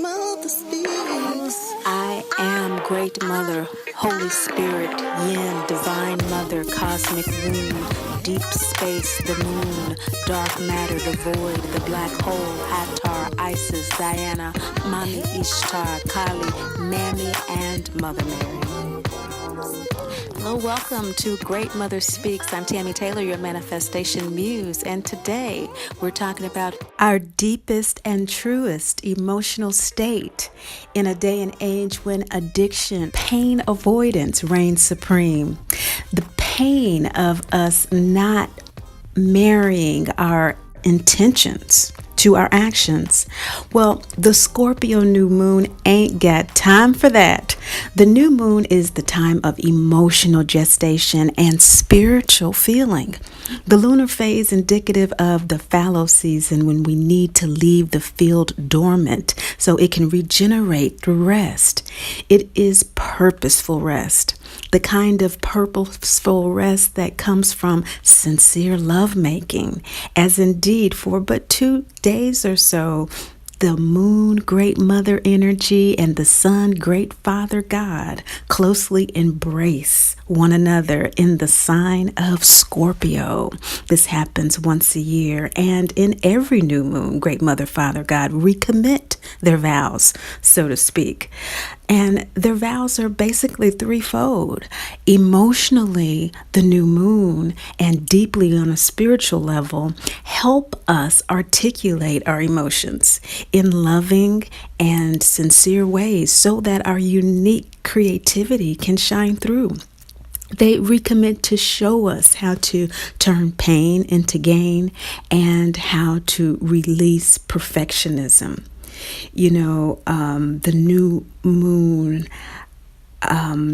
mother speaks. I am Great Mother, Holy Spirit, Yin, Divine Mother, Cosmic Womb, Deep Space, the Moon, Dark Matter, the Void, the Black Hole, Hathor, Isis, Diana, Mami Ishtar, Kali, Mammy, and Mother Mary. Hello, welcome to Great Mother Speaks. I'm Tammy Taylor, your manifestation muse, and today we're talking about our deepest and truest emotional state in a day and age when addiction, pain avoidance reigns supreme. The pain of us not marrying our intentions to our actions. Well, the Scorpio new moon ain't got time for that. The new moon is the time of emotional gestation and spiritual feeling. The lunar phase indicative of the fallow season when we need to leave the field dormant so it can regenerate through rest. It is purposeful rest. The kind of purposeful rest that comes from sincere lovemaking, as indeed for but 2 days or so, the moon, Great Mother energy, and the sun, Great Father God, closely embrace one another in the sign of Scorpio. This happens once a year, and in every new moon, Great Mother, Father God recommit their vows, so to speak. And their vows are basically threefold. Emotionally, the new moon, and deeply on a spiritual level, help us articulate our emotions in loving and sincere ways so that our unique creativity can shine through. They recommit to show us how to turn pain into gain and how to release perfectionism. The new moon,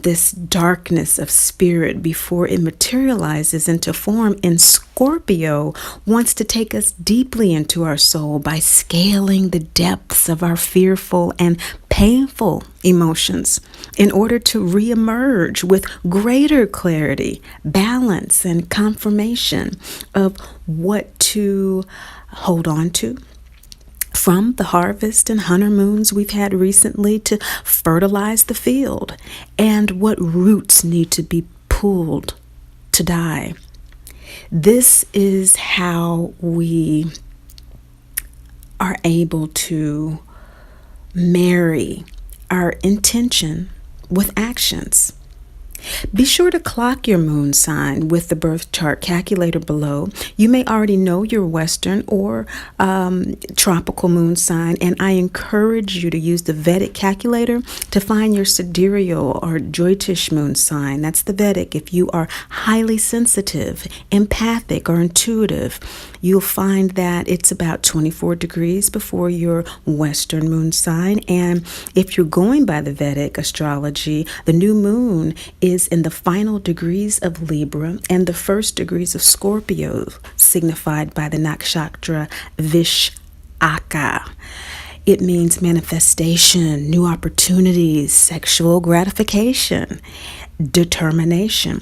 this darkness of spirit before it materializes into form in Scorpio wants to take us deeply into our soul by scaling the depths of our fearful and painful emotions in order to reemerge with greater clarity, balance, and confirmation of what to hold on to. From the harvest and hunter moons we've had recently to fertilize the field, and what roots need to be pulled to die. This is how we are able to marry our intention with actions. Be sure to clock your moon sign with the birth chart calculator below. You may already know your Western or tropical moon sign, and I encourage you to use the Vedic calculator to find your sidereal or Jyotish moon sign. That's the Vedic. If you are highly sensitive, empathic, or intuitive, you'll find that it's about 24 degrees before your Western moon sign. And if you're going by the Vedic astrology, the new moon is in the final degrees of Libra and the first degrees of Scorpio, signified by the nakshatra Vishaka. It means manifestation, new opportunities, sexual gratification, determination.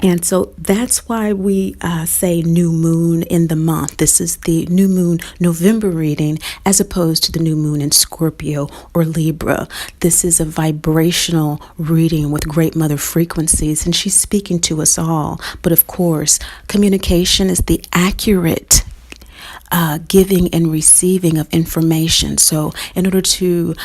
And so that's why we say new moon in the month. This is the new moon November reading as opposed to the new moon in Scorpio or Libra. This is a vibrational reading with Great Mother frequencies, and she's speaking to us all. But of course, communication is the accurate giving and receiving of information. So in order to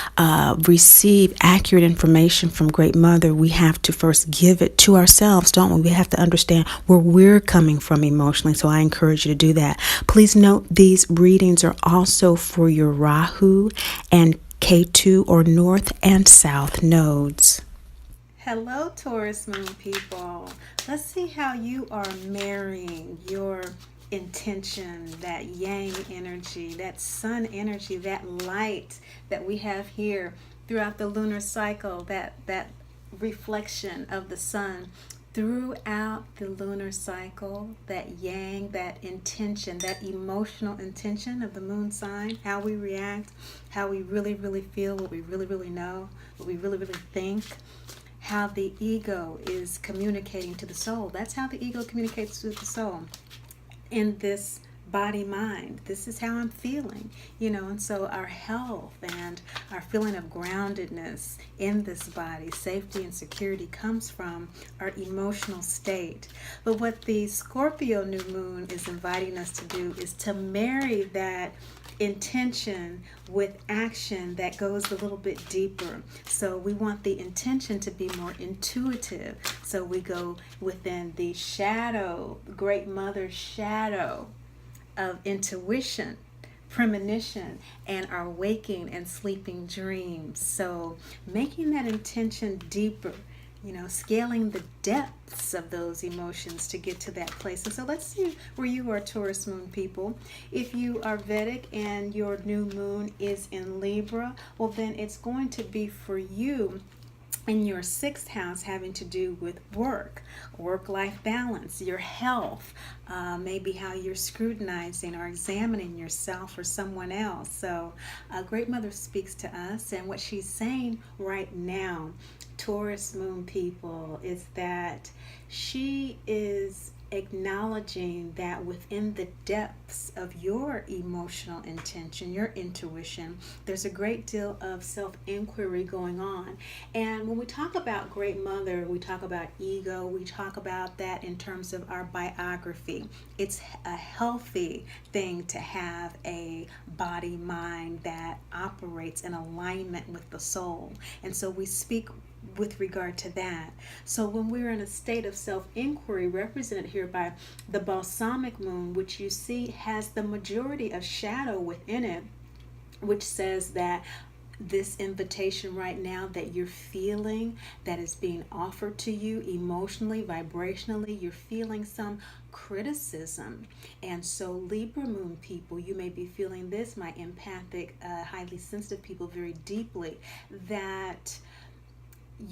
receive accurate information from Great Mother, we have to first give it to ourselves, don't we? We have to understand where we're coming from emotionally. So I encourage you to do that. Please note these readings are also for your Rahu and K2 or North and South nodes. Hello, Taurus moon people. Let's see how you are marrying your intention, that yang energy, that sun energy, that light that we have here throughout the lunar cycle, that reflection of the sun throughout the lunar cycle, that yang, that intention, that emotional intention of the moon sign, how we react, how we really, really feel, what we really, really know, what we really, really think, how the ego is communicating to the soul. That's how the ego communicates to the soul. In this body mind. This is how I'm feeling, and so our health and our feeling of groundedness in this body, safety and security, comes from our emotional state. But what the Scorpio new moon is inviting us to do is to marry that intention with action that goes a little bit deeper. So we want the intention to be more intuitive. So we go within the shadow, Great Mother's shadow of intuition, premonition, and our waking and sleeping dreams. So making that intention deeper, scaling the depths of those emotions to get to that place. And so let's see where you are, Taurus moon people. If you are Vedic and your new moon is in Libra, well, then it's going to be for you in your sixth house, having to do with work-life balance, your health, maybe how you're scrutinizing or examining yourself or someone else. So Great Mother speaks to us, and what she's saying right now, Taurus moon people, is that she is acknowledging that within the depths of your emotional intention, your intuition, there's a great deal of self-inquiry going on. And when we talk about Great Mother, we talk about ego, we talk about that in terms of our biography. It's a healthy thing to have a body mind that operates in alignment with the soul. And so we speak with regard to that. So when we're in a state of self-inquiry, represented here by the balsamic moon, which you see has the majority of shadow within it, which says that this invitation right now that you're feeling, that is being offered to you emotionally, vibrationally, you're feeling some criticism. And so Libra moon people, you may be feeling this, my empathic, highly sensitive people, very deeply, that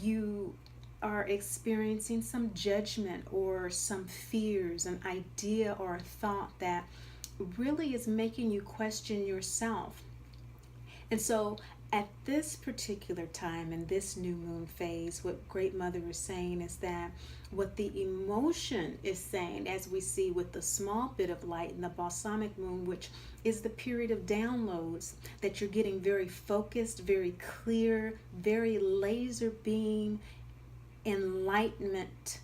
you are experiencing some judgment or some fears, an idea or a thought that really is making you question yourself. And so at this particular time in this new moon phase, what Great Mother is saying is that what the emotion is saying, as we see with the small bit of light in the balsamic moon, which is the period of downloads, that you're getting very focused, very clear, very laser beam enlightenment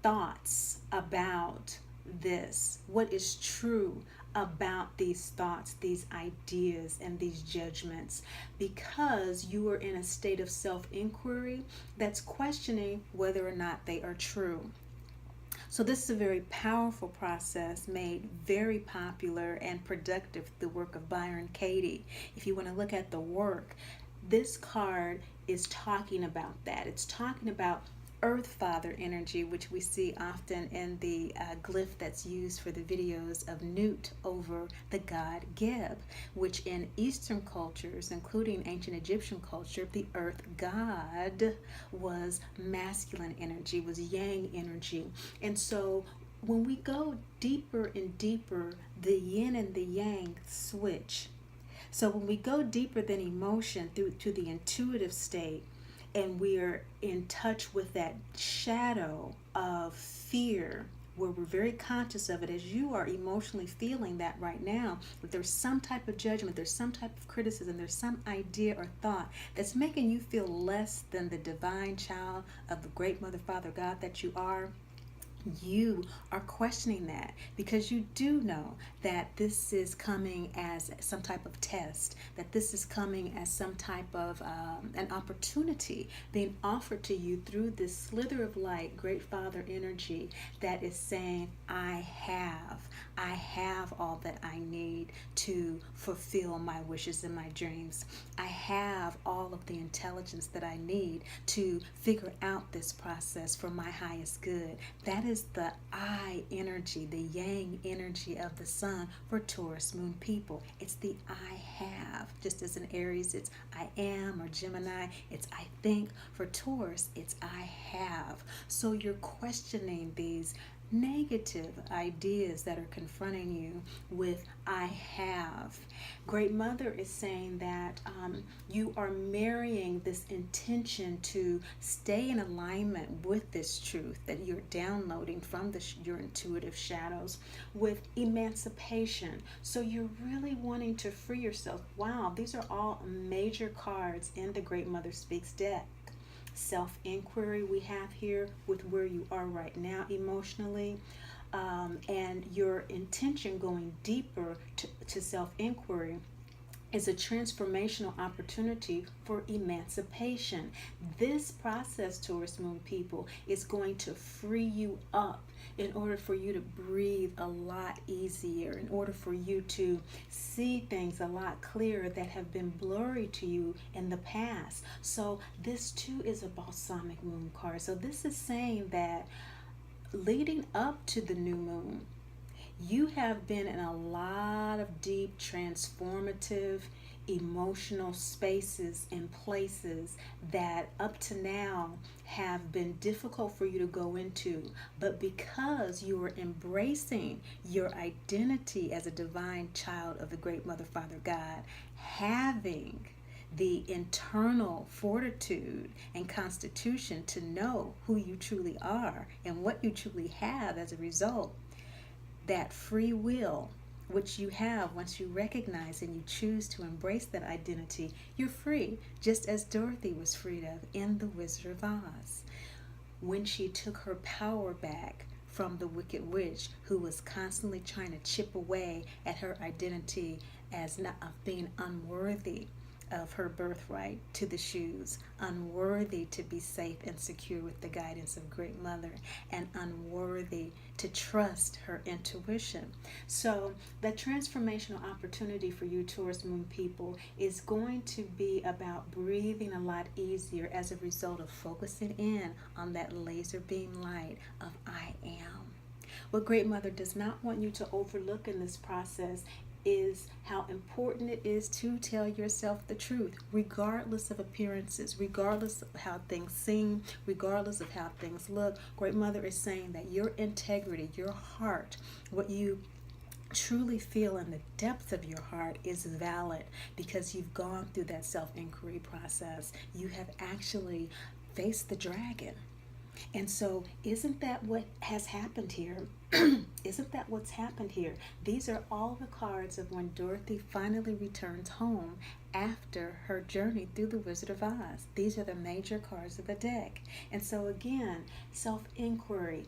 thoughts about this, what is true about these thoughts, these ideas, and these judgments, because you are in a state of self-inquiry that's questioning whether or not they are true. So this is a very powerful process, made very popular and productive, the work of Byron Katie. If you want to look at the work, this card is talking about that. It's talking about Earth Father energy, which we see often in the glyph that's used for the videos of Nut over the god Geb, which in Eastern cultures, including ancient Egyptian culture, the earth god was masculine energy, was yang energy. And so when we go deeper and deeper, the yin and the yang switch. So when we go deeper than emotion through to the intuitive state, and we are in touch with that shadow of fear, where we're very conscious of it, as you are emotionally feeling that right now, that there's some type of judgment, there's some type of criticism, there's some idea or thought that's making you feel less than the divine child of the Great Mother, Father, God that you are. You are questioning that because you do know that this is coming as some type of test, that this is coming as some type of an opportunity being offered to you through this slither of light, Great Father energy, that is saying, I have all that I need to fulfill my wishes and my dreams. I have all of the intelligence that I need to figure out this process for my highest good. That is the I energy, the yang energy of the sun for Taurus moon people. It's the I have. Just as in Aries, it's I am, or Gemini, it's I think. For Taurus, it's I have. So you're questioning these negative ideas that are confronting you with I have. Great Mother is saying that you are marrying this intention to stay in alignment with this truth that you're downloading from your intuitive shadows with emancipation. So you're really wanting to free yourself. Wow, these are all major cards in the Great Mother Speaks deck. Self-inquiry we have here with where you are right now emotionally, and your intention going deeper to self-inquiry is a transformational opportunity for emancipation. This process, Taurus Moon people, is going to free you up in order for you to breathe a lot easier, in order for you to see things a lot clearer that have been blurry to you in the past. So this too is a balsamic moon card. So this is saying that leading up to the new moon, you have been in a lot of deep, transformative, emotional spaces and places that up to now have been difficult for you to go into. But because you are embracing your identity as a divine child of the Great Mother, Father God, having the internal fortitude and constitution to know who you truly are and what you truly have as a result, that free will which you have once you recognize and you choose to embrace that identity, you're free, just as Dorothy was freed of in The Wizard of Oz when she took her power back from the Wicked Witch, who was constantly trying to chip away at her identity as not of being unworthy of her birthright to the shoes, unworthy to be safe and secure with the guidance of Great Mother, and unworthy to trust her intuition. So the transformational opportunity for you, Taurus Moon people, is going to be about breathing a lot easier as a result of focusing in on that laser beam light of I am. What Great Mother does not want you to overlook in this process is how important it is to tell yourself the truth, regardless of appearances, regardless of how things seem, regardless of how things look. Great Mother is saying that your integrity, your heart, what you truly feel in the depths of your heart is valid because you've gone through that self-inquiry process. You have actually faced the dragon. And so isn't that what has happened here? Isn't that what's happened here? These are all the cards of when Dorothy finally returns home after her journey through the Wizard of Oz. These are the major cards of the deck. And so again, self-inquiry,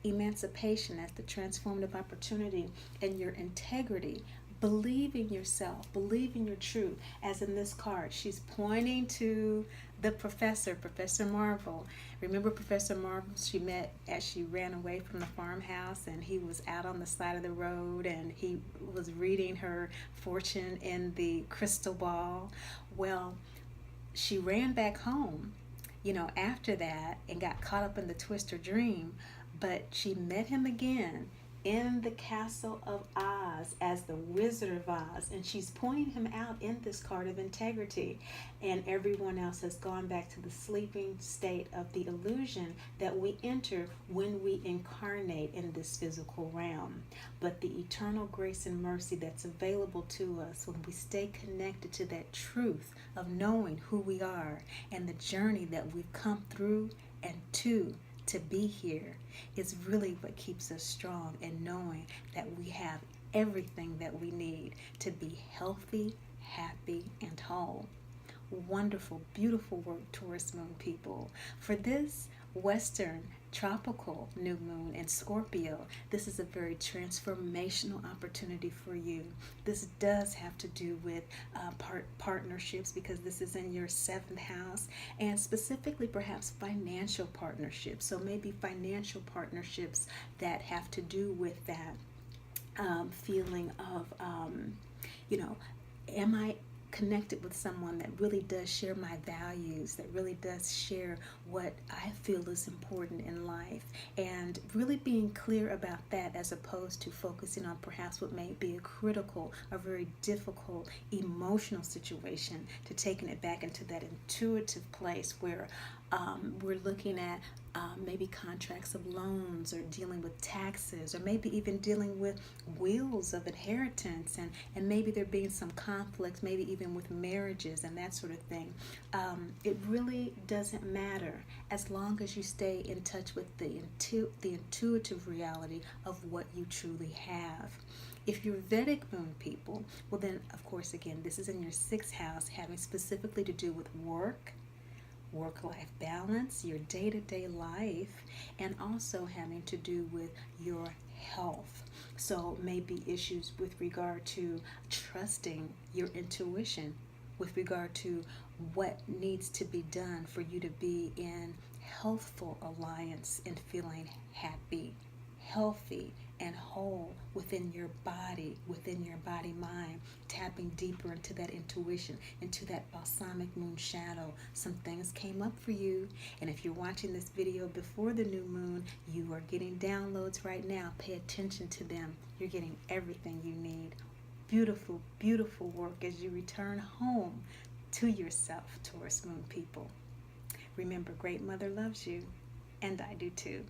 emancipation as the transformative opportunity, and your integrity, believe in yourself, believe in your truth. As in this card, she's pointing to the professor, Professor Marvel. Remember Professor Marvel she met as she ran away from the farmhouse, and he was out on the side of the road and he was reading her fortune in the crystal ball. Well, she ran back home, after that, and got caught up in the twister dream, but she met him again in the castle of Oz as the Wizard of Oz, and she's pointing him out in this card of integrity, and everyone else has gone back to the sleeping state of the illusion that we enter when we incarnate in this physical realm. But the eternal grace and mercy that's available to us when we stay connected to that truth of knowing who we are and the journey that we've come through and to be here is really what keeps us strong, and knowing that we have everything that we need to be healthy, happy, and whole. Wonderful, beautiful work, Taurus Moon people. For this Western tropical new moon in Scorpio, this is a very transformational opportunity for you. This does have to do with partnerships, because this is in your 7th house, and specifically perhaps financial partnerships. So maybe financial partnerships that have to do with that feeling of, am I connected with someone that really does share my values, that really does share what I feel is important in life, and really being clear about that as opposed to focusing on perhaps what may be a critical or very difficult emotional situation, to taking it back into that intuitive place where We're looking at maybe contracts of loans, or dealing with taxes, or maybe even dealing with wills of inheritance, and maybe there being some conflicts, maybe even with marriages and that sort of thing. It really doesn't matter as long as you stay in touch with the intuitive reality of what you truly have. If you're Vedic moon people, well then, of course, again, this is in your sixth house, having specifically to do with work-life balance, your day-to-day life, and also having to do with your health. So maybe issues with regard to trusting your intuition, with regard to what needs to be done for you to be in healthful alliance and feeling happy, healthy, and whole within your body mind, tapping deeper into that intuition, into that balsamic moon shadow. Some things came up for you, and if you're watching this video before the new moon, you are getting downloads right now. Pay attention to them. You're getting everything you need. Beautiful, beautiful work as you return home to yourself, Taurus moon people. Remember, Great Mother loves you, and I do too.